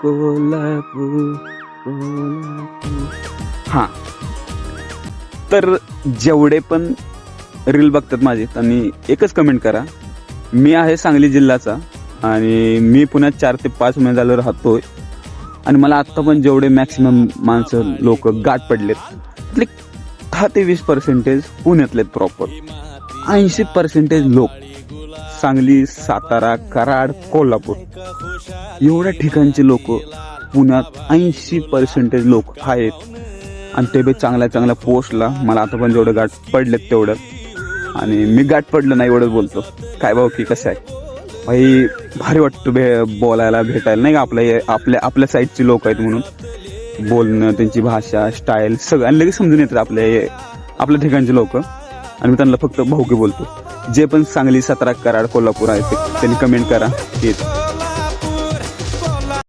कोल्हापूर हां. तर जेवढे पण रील बघतात माझे त्यांनी एकच कमेंट करा, मी आहे सांगली जिल्ह्याचा आणि मी पुण्यात 4 ते 5 महिने झालं राहतोय आणि मला आत्ता पण जेवढे मॅक्सिमम माणसं लोक गाठ पडलेत त्यातले 10 ते 20% पुण्यातले प्रॉपर. 80% लोक सांगली, सातारा, कराड, कोल्हापूर एवढ्या ठिकाणचे लोक पुण्यात 80% लोक आहेत आणि ते बी चांगल्या चांगल्या पोस्टला. मला आता पण जेवढं गाठ पडलेत तेवढं, आणि मी गाठ पडलं नाही एवढंच बोलतो. काय भाऊ की कसं आहे भाई, भारी वाटतं बोलायला भेटायला नाही का. आपल्या साईडची लोक आहेत म्हणून बोलणं, त्यांची भाषा, स्टाईल सगळं आणि लगेच समजून येतात आपल्या ठिकाणचे लोक. आणि मी त्यांना फक्त भाऊकी बोलतो. जे पण सांगली, सातारा, कराड, कोल्हापूर आहे त्यांनी कमेंट करा.